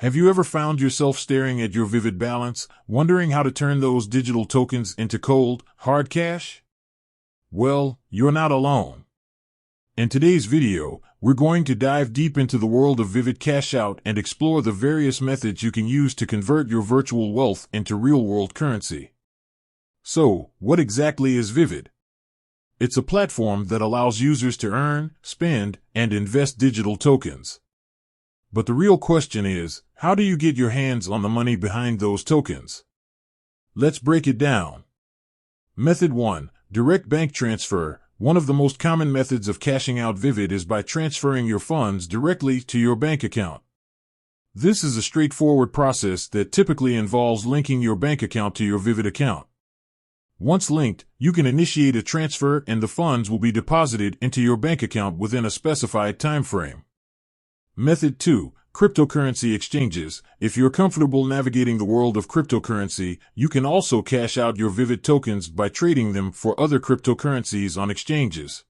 Have you ever found yourself staring at your Vivid balance, wondering how to turn those digital tokens into cold, hard cash? Well, you're not alone. In today's video, we're going to dive deep into the world of Vivid Cash Out and explore the various methods you can use to convert your virtual wealth into real-world currency. So, what exactly is Vivid? It's a platform that allows users to earn, spend, and invest digital tokens. But the real question is, how do you get your hands on the money behind those tokens? Let's break it down. Method 1. Direct bank transfer. One of the most common methods of cashing out Vivid is by transferring your funds directly to your bank account. This is a straightforward process that typically involves linking your bank account to your Vivid account. Once linked, you can initiate a transfer and the funds will be deposited into your bank account within a specified time frame. Method 2. Cryptocurrency exchanges. If you're comfortable navigating the world of cryptocurrency, you can also cash out your Vivid tokens by trading them for other cryptocurrencies on exchanges.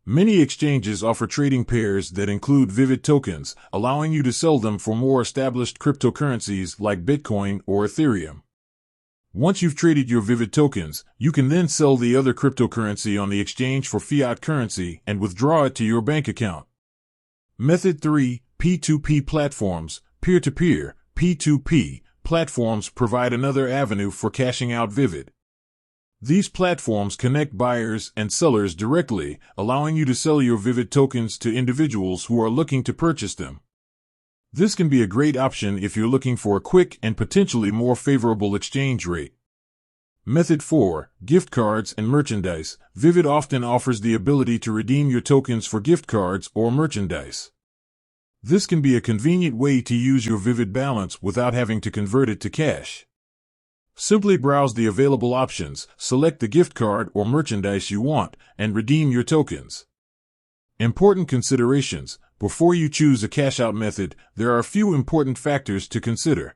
Many exchanges offer trading pairs that include Vivid tokens, allowing you to sell them for more established cryptocurrencies like Bitcoin or Ethereum. Once you've traded your Vivid tokens, you can then sell the other cryptocurrency on the exchange for fiat currency and withdraw it to your bank account. Method 3. P2P platforms. Peer-to-peer, P2P, platforms provide another avenue for cashing out Vivid. These platforms connect buyers and sellers directly, allowing you to sell your Vivid tokens to individuals who are looking to purchase them. This can be a great option if you're looking for a quick and potentially more favorable exchange rate. Method 4. Gift cards and merchandise. Vivid often offers the ability to redeem your tokens for gift cards or merchandise. This can be a convenient way to use your Vivid balance without having to convert it to cash. Simply browse the available options, select the gift card or merchandise you want, and redeem your tokens. Important considerations. Before you choose a cash-out method, there are a few important factors to consider.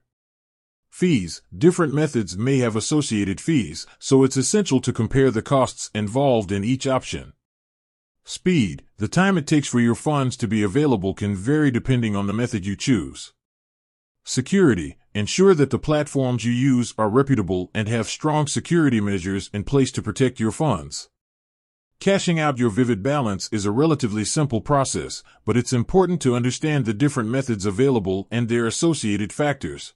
Fees. Different methods may have associated fees, so it's essential to compare the costs involved in each option. Speed. The time it takes for your funds to be available can vary depending on the method you choose. Security. Ensure that the platforms you use are reputable and have strong security measures in place to protect your funds. Cashing out your Vivid balance is a relatively simple process, but it's important to understand the different methods available and their associated factors.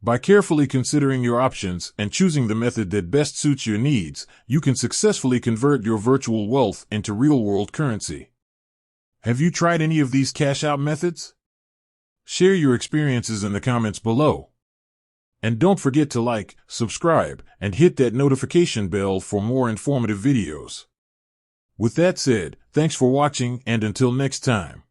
By carefully considering your options and choosing the method that best suits your needs, you can successfully convert your virtual wealth into real-world currency. Have you tried any of these cash-out methods? Share your experiences in the comments below. And don't forget to like, subscribe, and hit that notification bell for more informative videos. With that said, thanks for watching and until next time.